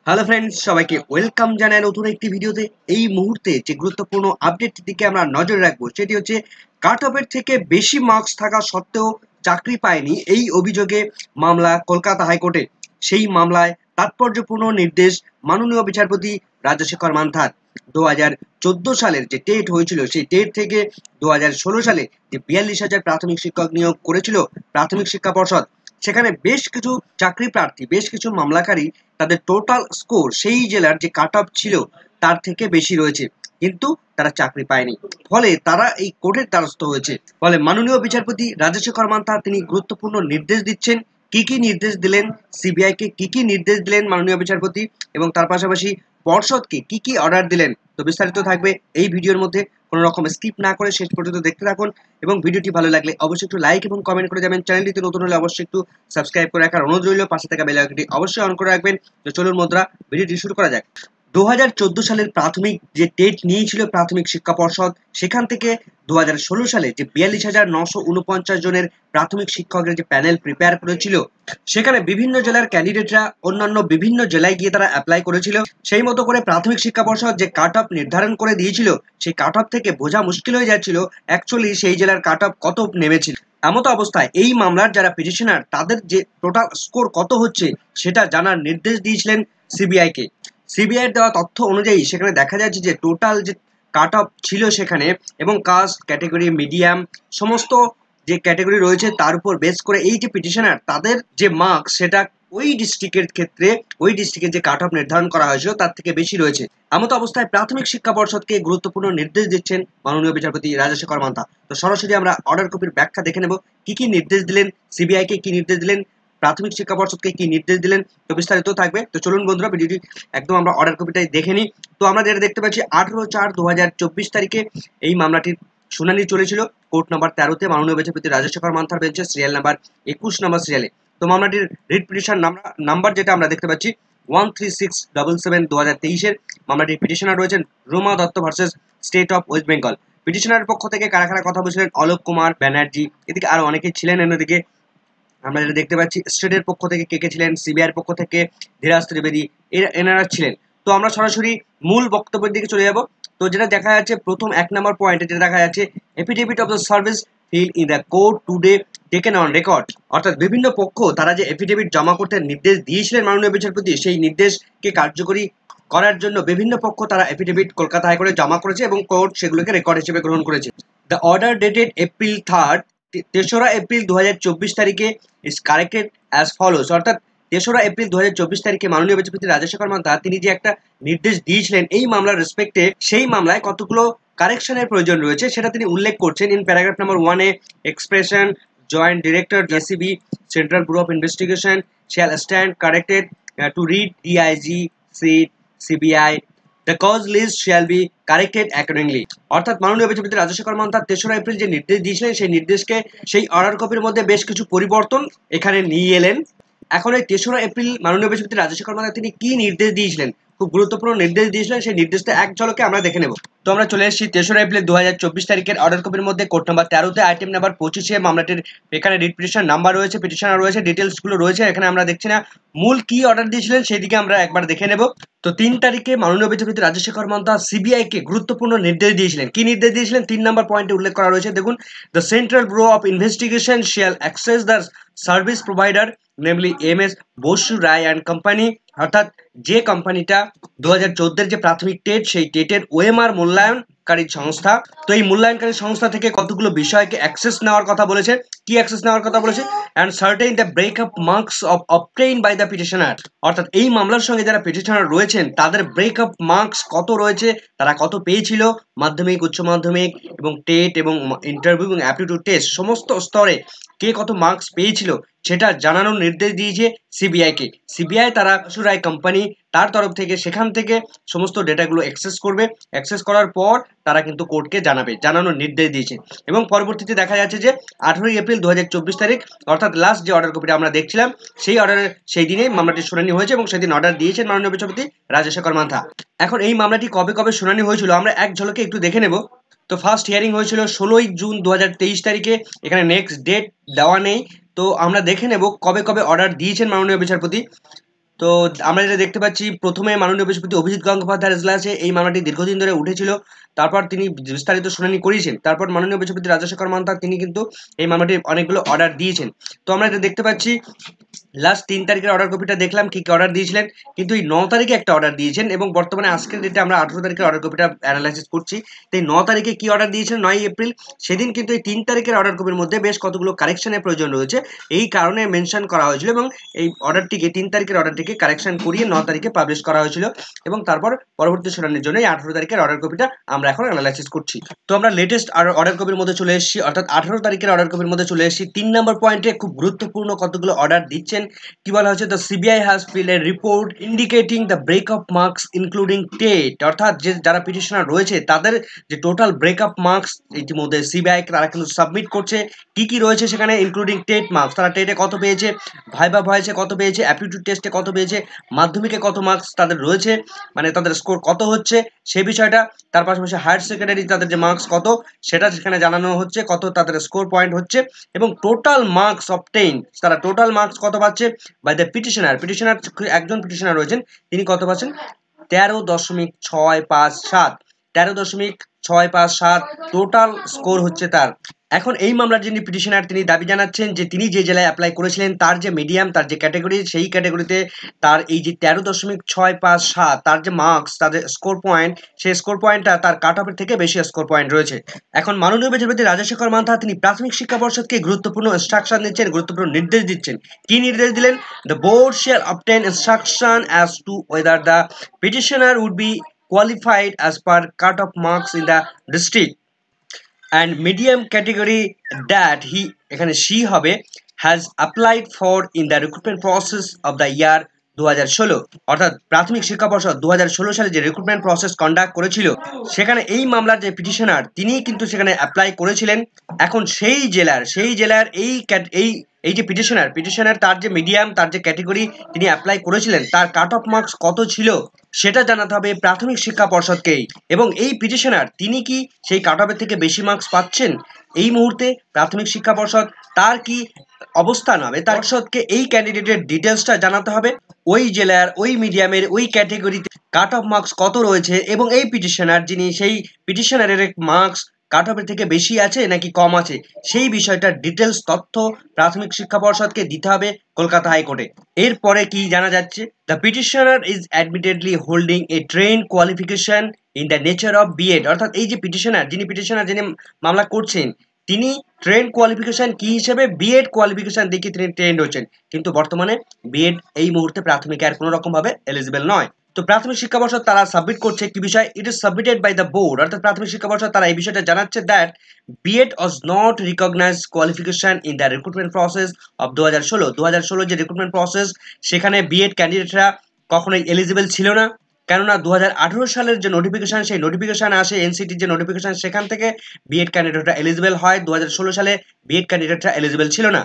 Hello friends, সবাইকে welcome জানাই নতুন একটি ভিডিওতে। এই মুহূর্তে যে গুরুত্বপূর্ণ আপডেটটির দিকে আমরা নজর রাখবো সেটি হচ্ছে কাট অফের থেকে বেশি মার্কস থাকা সত্ত্বেও চাকরি পায়নি এই অভিযোগে মামলা কলকাতা হাইকোর্টে। সেই মামলায় তাৎপর্যপূর্ণ নির্দেশ মাননীয় বিচারপতি রাজশেখর মান্থার। 2014 সালের যে টেট হয়েছিল সেই টেট থেকে 2016 সালে যে 42,000 প্রাথমিক শিক্ষক নিয়োগ করেছিল প্রাথমিক শিক্ষা পর্ষদ, সেখানে বেশ কিছু চাকরি প্রার্থী, বেশ কিছু মামলাকারী তাদের টোটাল স্কোর সেই জেলার যে কাট অফ ছিল তার থেকে বেশি রয়েছে, কিন্তু তারা চাকরি পায়নি। ফলে তারা এই কোর্টের দ্বারস্থ হয়েছে। ফলে মাননীয় বিচারপতি রাজশেখর মান্থা তিনি গুরুত্বপূর্ণ নির্দেশ দিচ্ছেন। কি কি নির্দেশ দিলেন, সিবিআই কে কি কি নির্দেশ দিলেন মাননীয় বিচারপতি, এবং তার পাশাপাশি পর্ষদকে কি কি অর্ডার দিলেন, তো বিস্তারিত থাকবে এই ভিডিওর মধ্যে। কোনো রকম স্কিপ না করে শেষ পর্যন্ত দেখতে থাকুন, এবং ভিডিওটি ভালো লাগলে অবশ্যই একটু লাইক এবং কমেন্ট করে যাবেন। চ্যানেলটিতে নতুন হলে অবশ্যই একটু সাবস্ক্রাইব করে রাখার অনুরোধ রইল। পাশে থাকা বেল আইকনটি অবশ্যই অন করে রাখবেন। তো চলুন বন্ধুরা, ভিডিওটি শুরু করা যাক। 2014 সালের প্রাথমিক যে টেট নিয়েছিল প্রাথমিক শিক্ষা পর্ষদ, সেখান থেকে 2016 সালে যে 42,949 জনের প্রাথমিক শিক্ষকের যে প্যানেল প্রিপেয়ার করেছিল, সেখানে বিভিন্ন জেলার ক্যান্ডিডেটরা অন্যান্য বিভিন্ন জেলায় গিয়ে তারা অ্যাপ্লাই করেছিল। সেই মতো করে প্রাথমিক শিক্ষা পর্ষদ যে কাট অফ নির্ধারণ করে দিয়েছিল, সেই কাট অফ থেকে বোঝা মুশকিল হয়ে যাচ্ছিল অ্যাকচুয়ালি সেই জেলার কাট অফ কত নেমেছিল। এমতো অবস্থায় এই মামলার যারা পিটিশনার তাদের যে টোটাল স্কোর কত হচ্ছে সেটা জানার নির্দেশ দিয়েছিলেন সিবিআই কে। সিবিআই এর দেওয়া তথ্য অনুযায়ী সেখানে দেখা যাচ্ছে যে টোটাল যে কাট অফ ছিল সেখানে, এবং কাস্ট ক্যাটেগরি, মিডিয়াম, সমস্ত যে ক্যাটেগরি রয়েছে তার উপর বেস করে এই যে পিটিশনার তাদের যে মার্কস সেটা ওই ডিস্ট্রিক্টের ক্ষেত্রে, ওই ডিস্ট্রিক্টের যে কাট অফ নির্ধারণ করা হয়েছিল তার থেকে বেশি রয়েছে। এমতো অবস্থায় প্রাথমিক শিক্ষা পর্ষদকে গুরুত্বপূর্ণ নির্দেশ দিচ্ছেন মাননীয় বিচারপতি রাজশেখর মান্থা। তো সরাসরি আমরা অর্ডার কপির ব্যাখ্যা দেখে নেব, কি কি নির্দেশ দিলেন সিবিআই কে, কি নির্দেশ দিলেন প্রাথমিক শিক্ষা পর্ষদকে, কি নির্দেশ দিলেন, তো বিস্তারিত থাকবে। তো চলুন বন্ধুরা, ভিডিওটি একদম আমরা অর্ডার কপিটাই দেখে নিই। তো আমরা যেটা দেখতে পাচ্ছি 18/4/2024 তারিখে এই মামলাটির শুনানি চলেছিল কোর্ট নাম্বার 13-তে মাননীয় বিচারপতি রাজশেখর মান্থার বেঞ্চে, সিরিয়াল নাম্বার 21 নম্বর সিরিয়ালে। তো মামলাটির রিট পিটিশন নাম্বার যেটা আমরা দেখতে পাচ্ছি 13677/2023-এর। মামলাটির পিটিশনার রয়েছেন Roma Dutta versus state of West Bengal. পিটিশনারের পক্ষ থেকে কারা কারা কথা বলছিলেন, অলোক কুমার ব্যানার্জি, এদিকে আরো অনেকেই ছিলেন। অন্যদিকে আমরা যেটা দেখতে পাচ্ছি স্টেটের পক্ষ থেকে কে কে ছিলেন, সিবিআইয়ের পক্ষ থেকে ধীরাজ ত্রিবেদী, এনারা ছিলেন। তো আমরা সরাসরি মূল বক্তব্যের দিকে চলে যাব। তো যেটা দেখা যাচ্ছে প্রথম 1 নম্বর পয়েন্টে যেটা দেখা যাচ্ছে, affidavit of the service fill in the court today taken on record. অর্থাৎ বিভিন্ন পক্ষ তারা যে এফিডেভিট জমা করতে নির্দেশ দিয়েছিলেন মাননীয় বিচারপতি, সেই নির্দেশকে কার্যকরী করার জন্য বিভিন্ন পক্ষ তারা এফিডেভিট কলকাতা হাইকোর্টে জমা করেছে এবং কোর্ট সেগুলোকে রেকর্ড হিসেবে গ্রহণ করেছে। দ্য অর্ডার ডেটেড এপ্রিল 3, 3রা এপ্রিল 2024 তারিখে ইজ কারেক্টেড অ্যাজ ফলোস। অর্থাৎ 3রা এপ্রিল 2024 তারিখে মাননীয় বিচারপতি রাজশেখর মান্থা তিনি যে একটা নির্দেশ দিয়েছিলেন এই মামলার রেসপেক্টে, সেই মামলায় কতগুলো কারেকশনের প্রয়োজন রয়েছে সেটা তিনি উল্লেখ করছেন। ইন প্যারাগ্রাফ নাম্বার 1-এ, expression joint director JCB Central Bureau of Investigation shall stand corrected to read DIG SIT CBI, the cause list shall be corrected accordingly. অর্থাৎ মাননীয় বিচারপতি রাজশেখর মান্থা 3রা এপ্রিল যে নির্দেশ দিয়েছিলেন সেই নির্দেশকে, সেই অর্ডার কপির মধ্যে বেশ কিছু পরিবর্তন এখানে নিয়ে এলেন। এখন এই 3রা এপ্রিল মাননীয় বিচারপতি রাজশেখর মান্থা তিনি কি নির্দেশ দিয়েছিলেন, খুব গুরুত্বপূর্ণ নির্দেশ দিয়েছিলেন, সেই নির্দেশটা এক ঝলকে আমরা দেখে নেব। তো আমরা চলে এসেছি 3রা এপ্রিল 2024 তারিখের অর্ডার কপির মধ্যে। কোর্ট নাম্বার 13-তে আইটেম নাম্বার 25-এ মামলাটির এখানে রিট পিটিশন নাম্বার রয়েছে, পিটিশনার রয়েছে, ডিটেলস গুলো রয়েছে। এখানে আমরা দেখছি না, মূল কি অর্ডার দিয়েছিলেন সেই দিকে আমরা একবার দেখে নেব। তো 3 তারিখে মাননীয় বিচারপতি রাজশেখর মান্থা সিবিআই কে গুরুত্বপূর্ণ নির্দেশ দিয়েছিলেন। কি নির্দেশ দিয়েছিলেন 3 নম্বর পয়েন্টে উল্লেখ করা রয়েছে, দেখুন। The Central Bureau of Investigation shall access the service provider namely MS Basu Roy and company. অর্থাৎ যে কোম্পানিটা 2014-এর যে প্রাথমিক টেট, সেই টেটের ওএমআর মূল্যায়নকারী সংস্থা, তো এই মূল্যায়নকারী সংস্থা থেকে কতগুলো বিষয়কে অ্যাক্সেস নেওয়ার কথা বলেছে। কি অ্যাক্সেস নেওয়ার কথা বলেছে? And certain the breakup marks of obtain by the petitioner. অর্থাৎ এই মামলার সঙ্গে যারা পিটিশনার রয়েছেন তাদের ব্রেকআপ মার্কস কত রয়েছে, তারা কত পেয়েছিল মাধ্যমিক, উচ্চ মাধ্যমিক এবং টেট এবং ইন্টারভিউ এবং অ্যাপটিটিউড টেস্ট সমস্ত স্তরে কে কত মার্কস পেয়েছিল সেটা জানানোর নির্দেশ দিয়েছে সিবিআই কে। সিবিআই তারা বসু রায় কোম্পানি তার তরফ থেকে সেখান থেকে সমস্ত ডেটাগুলো অ্যাক্সেস করবে। অ্যাক্সেস করার পর তারা কিন্তু কোর্টকে জানানোর নির্দেশ দিয়েছে। এবং পরবর্তীতে দেখা যাচ্ছে যে 18 এপ্রিল 2024 তারিখ, অর্থাৎ লাস্ট যে অর্ডার কপিটা আমরা দেখছিলাম, সেই অর্ডারের সেই দিনে মামলাটির শুনানি হয়েছে এবং সেদিন অর্ডার দিয়েছেন মাননীয় বিচারপতি রাজশেখর মান্থা। এখন এই মামলাটি কবে কবে শুনানি হয়েছিল আমরা এক ঝলকে একটু দেখে নেব। তো ফার্স্ট হিয়ারিং হয়েছিল 16 জুন 2023 তারিখে। এখানে নেক্সট ডেট দেওয়া নেই, তো আমরা দেখে নেব কবে কবে অর্ডার দিয়েছেন মাননীয় বিচারপতি। তো তো আমরা যেটা দেখতে পাচ্ছি, প্রথমে মাননীয় বিচারপতি অভিজিৎ গঙ্গোপাধ্যায়ের এজলাসে এই মামলাটি দীর্ঘদিন ধরে উঠেছিল। তারপর তিনি বিস্তারিত শুনানি করিয়েছেন। তারপর মাননীয় বিচারপতি রাজশেখর মান্তা তিনি কিন্তু এই মামলাটির অনেকগুলো অর্ডার দিয়েছেন। তো আমরা এটা দেখতে পাচ্ছি, লাস্ট 3 তারিখের অর্ডার কপিটা দেখলাম কি কি অর্ডার দিয়েছিলেন, কিন্তু এই 9 তারিখে একটা অর্ডার দিয়েছেন এবং বর্তমানে আজকের ডেটে আমরা 18 তারিখের অর্ডার কপিটা অ্যানালাইসিস করছি। তো এই 9 তারিখে কি অর্ডার দিয়েছেন 9 এপ্রিল, সেদিন কিন্তু এই 3 তারিখের অর্ডার কপির মধ্যে বেশ কতগুলো কারেকশনের প্রয়োজন রয়েছে, এই কারণে মেনশন করা হয়েছিল এবং এই অর্ডারটিকে 3 তারিখের অর্ডারটিকে কারেকশন করিয়ে 9 তারিখে পাবলিশ করা হয়েছিল এবং তারপর পরবর্তী শুনানির জন্য এই 18 তারিখের অর্ডার কপিটা আমরা এখন অ্যানালাইসিস করছি। তো আমরা লেটেস্ট অর্ডার কপির মধ্যে চলে এসেছি, অর্থাৎ 18 তারিখের অর্ডার কপির মধ্যে চলে এসেছি। 3 নম্বর পয়েন্টে খুব গুরুত্বপূর্ণ কতগুলো অর্ডার দিচ্ছেন। কি বলা হচ্ছে, the CBI has field A report indicating the breakup marks including TET, অর্থাৎ যে যারা পিটিশনার রয়েছে তাদের যে টোটাল ব্রেকআপ মার্কস ইতিমধ্যে সিবিআই তারা কিন্তু সাবমিট করছে। কি কি রয়েছে সেখানে, ইনক্লুডিং টেট মার্কস, তারা টেটে কত পেয়েছে, ভাইবা ভয়েসে কত পেয়েছে, অ্যাপটিটিউড টেস্টে কত পেয়েছে, মাধ্যমিকে কত মার্কস তাদের রয়েছে, মানে তাদের স্কোর কত হচ্ছে সেই বিষয়টা। তার পাশাপাশি হায়ার সেকেন্ডারি তাদের যে মার্কস কত সেটা সেখানে জানানো হচ্ছে, কত তাদের স্কোর পয়েন্ট হচ্ছে এবং টোটাল মার্কস অবটেইন, তারা টোটাল মার্কস কত পাচ্ছে বাই দ্য পিটিশনার। একজন পিটিশনার রয়েছেন তিনি কত পাচ্ছেন, 13.657, 13.657 টোটাল স্কোর হচ্ছে তার। এখন এই মামলার যিনি পিটিশনার তিনি দাবি জানাচ্ছেন যে তিনি যে জেলায় অ্যাপ্লাই করেছিলেন তার যে মিডিয়াম, তার যে ক্যাটাগরি, সেই ক্যাটাগরিতে তার এই যে 13.657 তার যে মার্কস, তাদের স্কোর পয়েন্ট, সেই স্কোর পয়েন্টটা তার কাট অফের থেকে বেশি স্কোর পয়েন্ট রয়েছে। এখন মাননীয় বিচারপতি রাজশেখর মান্তা তিনি প্রাথমিক শিক্ষা পর্ষদকে গুরুত্বপূর্ণ ইনস্ট্রাকশন দিচ্ছেন, গুরুত্বপূর্ণ নির্দেশ দিচ্ছেন। কি নির্দেশ দিলেন, the board shall obtain instruction as to weather the petitioner would be qualified as per cut-off marks in the district and medium category that he এখানে she হবে has applied for in the recruitment process of the year 2016, অর্থাৎ প্রাথমিক শিক্ষা পর্ষদ 2016 সালে যে recruitment process conduct করেছিল সেখানে এই মামলার যে পিটিশনার তিনি কিন্তু সেখানে অ্যাপ্লাই করেছিলেন। এখন সেই জেলার এই যে পিটিশনার তার যে মিডিয়াম, তার যে ক্যাটাগরি তিনি অ্যাপ্লাই করেছিলেন তার কাট অফ মার্কস কত ছিল সেটা জানাতে হবে প্রাথমিক শিক্ষা পর্ষদকেই। এবং এই পিটিশনার তিনি কি সেই কাট অফের থেকে বেশি মার্কস পাচ্ছেন, এই মুহূর্তে প্রাথমিক শিক্ষা পর্ষদ তার কি অবস্থান হবে, তার পর্ষদকে এই ক্যান্ডিডেটের ডিটেলসটা জানাতে হবে, ওই জেলার ওই মিডিয়ামের ওই ক্যাটাগরিতে কাট অফ মার্কস কত রয়েছে এবং এই পিটিশনার যিনি সেই পিটিশনারের মার্কস কাট অফের থেকে বেশি আছে নাকি কম আছে সেই বিষয়টার ডিটেলস তথ্য প্রাথমিক শিক্ষা পর্ষদকে দিতে হবে কলকাতা হাইকোর্টে। এরপরে কি জানা যাচ্ছে, the petitioner is admittedly holding a train qualification in the nature of BEd, অর্থাৎ এই যে যিনি মামলা করছেন তিনি ট্রেন কোয়ালিফিকেশন কি হিসেবে বিএড কোয়ালিফিকেশন দেখে তিনি ট্রেন্ড হচ্ছেন, কিন্তু বর্তমানে বিএড এই মুহূর্তে প্রাথমিক আর কোনো রকম ভাবে এলিজিবল নয়। তো প্রাথমিক শিক্ষা পর্ষদ তারা সাবমিট করছে কি বিষয়, it is submitted by the board, অর্থাৎ প্রাথমিক শিক্ষা পর্ষদ তারা এই বিষয়টা জানাচ্ছে that BEd was not recognised qualification in the recruitment process of 2016 যে রিক্রুটমেন্ট প্রসেস সেখানে বিএড ক্যান্ডিডেটরা কখনোই এলিজিবল ছিল না, কেননা 2018 সালের যে নোটিফিকেশন সেই নোটিফিকেশন আসে, এনসিটির যে নোটিফিকেশন সেখান থেকে বিএড ক্যান্ডিডেটরা এলিজিবল হয়। 2016 সালে বিএড ক্যান্ডিডেটরা এলিজিবল ছিল না।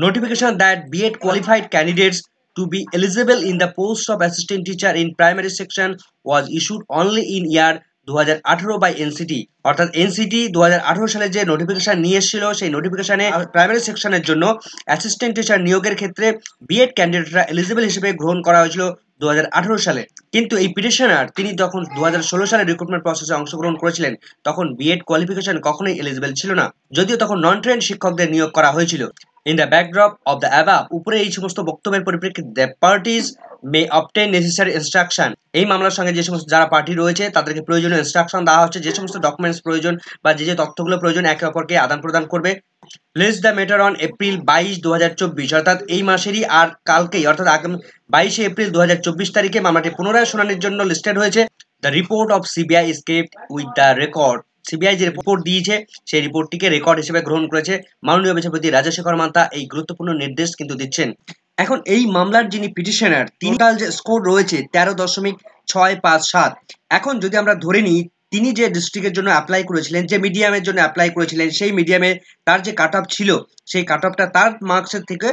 Notification that BEd qualified candidates to be eligible in the post of assistant teacher in primary section was issued only in year 2018 by NCT, অর্থাৎ এনসিটি 2018 সালে যে নোটিফিকেশন নিয়ে এসেছিল সেই নোটিফিকেশনে প্রাইমারি সেকশনের জন্য অ্যাসিস্ট্যান্ট টিচার নিয়োগের ক্ষেত্রে বিএড ক্যান্ডিডেটরা এলিজিবল হিসেবে গ্রহণ করা হয়েছিল 2018 সালে। কিন্তু এই পিটিশনার তিনি তখন 2016 সালে রিক্রুটমেন্ট প্রসেসে অংশগ্রহণ করেছিলেন, তখন বিএড কোয়ালিফিকেশন কখনোই এলিজিবল ছিল না, যদিও তখন নন ট্রেন্ড শিক্ষকদের নিয়োগ করা হয়েছিল। In the backdrop of the above, উপরে এই সমস্ত বক্তব্যের পরিপ্রেক্ষিতে the parties may obtain necessary instruction, এই মামলার সঙ্গে যে সমস্ত যারা পার্টি রয়েছে তাদেরকে প্রয়োজনীয় ইনস্ট্রাকশন দেওয়া হচ্ছে, যে সমস্ত ডকুমেন্টস প্রয়োজন বা যে তথ্যগুলো প্রয়োজন একে অপরকে আদান প্রদান করবে। Place the matter on April 22, 2024, অর্থাৎ এই মাসেরই আর কালকেই অর্থাৎ আগামী 22 এপ্রিল 2024 তারিখে মামলাটি পুনরায় শুনানির জন্য লিস্টেড হয়েছে। The report of CBI is kept with the record, CBI যে রিপোর্ট দিয়েছে সেই রিপোর্টটিকে রেকর্ড হিসেবে গ্রহণ করেছে। মাননীয় বিচারপতি রাজশেখর মান্তা এই গুরুত্বপূর্ণ নির্দেশ কিন্তু দিচ্ছেন। এখন এই মামলার যিনি পিটিশনার তিনি যে স্কোর রয়েছে 13.657, এখন যদি আমরা ধরে নিই তিনি যে ডিস্ট্রিক্টের জন্য অ্যাপ্লাই করেছিলেন, যে মিডিয়ামের জন্য অ্যাপ্লাই করেছিলেন, সেই মিডিয়ামে তার যে কাট অফ ছিল সেই কাট অফটা তার মার্কসের থেকে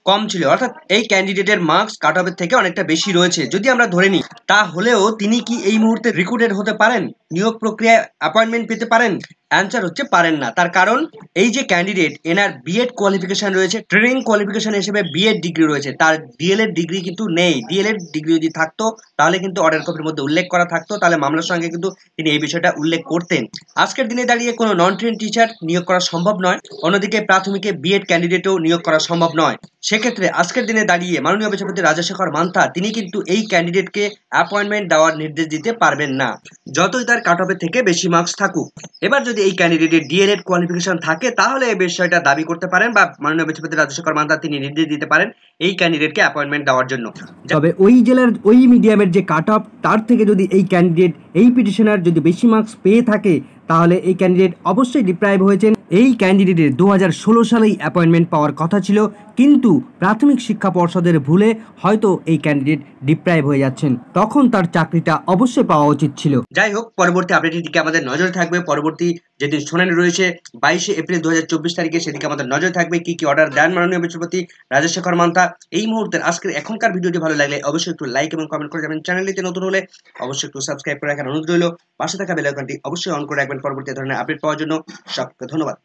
কম ছিল, অর্থাৎ এই ক্যান্ডিডেটের মার্কস কাট অফের থেকে অনেকটা বেশি রয়েছে যদি আমরা ধরে নিই, তাহলেও তিনি কি এই মুহূর্তে রিক্রুটেড হতে পারেন? নিয়োগ প্রক্রিয়ায় অ্যাপয়েন্টমেন্ট পেতে পারেন? অ্যান্সার হচ্ছে পারেন না। তার কারণ এই যে ক্যান্ডিডেট এনার বিএড কোয়ালিফিকেশন রয়েছে, ট্রেনিং কোয়ালিফিকেশন হিসেবে বিএড ডিগ্রি রয়েছে, তার ডিএলএড ডিগ্রি কিন্তু নেই। ডিএলএড ডিগ্রি যদি থাকতো তাহলে কিন্তু অর্ডার কপির মধ্যে উল্লেখ করা থাকতো, তাহলে মামলার সঙ্গে কিন্তু তিনি এই বিষয়টা উল্লেখ করতেন। আজকের দিনে দাঁড়িয়ে কোনো নন ট্রেন টিচার নিয়োগ করা সম্ভব নয়, অন্যদিকে প্রাথমিকে বিএড ক্যান্ডিডেটও নিয়োগ করা সম্ভব নয়। সেক্ষেত্রে আজকের দিনে দাঁড়িয়ে মাননীয় বিচারপতি রাজশেখর মান্থা তিনি কিন্তু এই ক্যান্ডিডেটকে অ্যাপয়েন্টমেন্ট দেওয়ার নির্দেশ দিতে পারবেন না, যতই তার কাট অফের থেকে বেশি মার্কস থাকুক। এবার যদি এই ক্যান্ডিডেটের ডিএলএড কোয়ালিফিকেশন থাকে তাহলে এই বিষয়টা দাবি করতে পারেন বা মাননীয় বিচারপতি রাজশেখর মান্থা তিনি নির্দেশ দিতে পারেন এই ক্যান্ডিডেটকে অ্যাপয়েন্টমেন্ট দেওয়ার জন্য। তবে ওই জেলার ওই মিডিয়ামের যে কাট অফ তার থেকে যদি এই ক্যান্ডিডেট এই পিটিশনার যদি বেশি মার্কস পেয়ে থাকে তাহলে এই ক্যান্ডিডেট অবশ্যই ডিপ্রাইভ হয়েছেন। এই ক্যান্ডিডেটের 2016 সালেই অ্যাপয়েন্টমেন্ট পাওয়ার কথা ছিল, কিন্তু প্রাথমিক শিক্ষা পর্ষদের ভুলে হয়তো এই ক্যান্ডিডেট ডিপ্রাইভ হয়ে যাচ্ছেন, তখন তার চাকরিটা অবশ্যই পাওয়া উচিত ছিল। যাই হোক, পরবর্তী আপডেটের দিকে আমাদের নজর থাকবে। পরবর্তী যেদিন শুনানি রয়েছে 22শে এপ্রিল 2024 তারিখে, সেদিকে আমাদের নজর থাকবে কি কি অর্ডার দেন মাননীয় বিচারপতি রাজশেখর মান্থা। এই মুহূর্তের আজকের এখনকার ভিডিওটি ভালো লাগলে অবশ্যই একটু লাইক এবং কমেন্ট করে যাবেন। চ্যানেলটিতে নতুন হলে অবশ্যই একটু সাবস্ক্রাইব করে রাখার অনুরোধ রইল। পাশে থাকা বেল আইকনটি অবশ্যই অন করে রাখবেন পরবর্তী ধরনের আপডেট পাওয়ার জন্য। সকলকে ধন্যবাদ।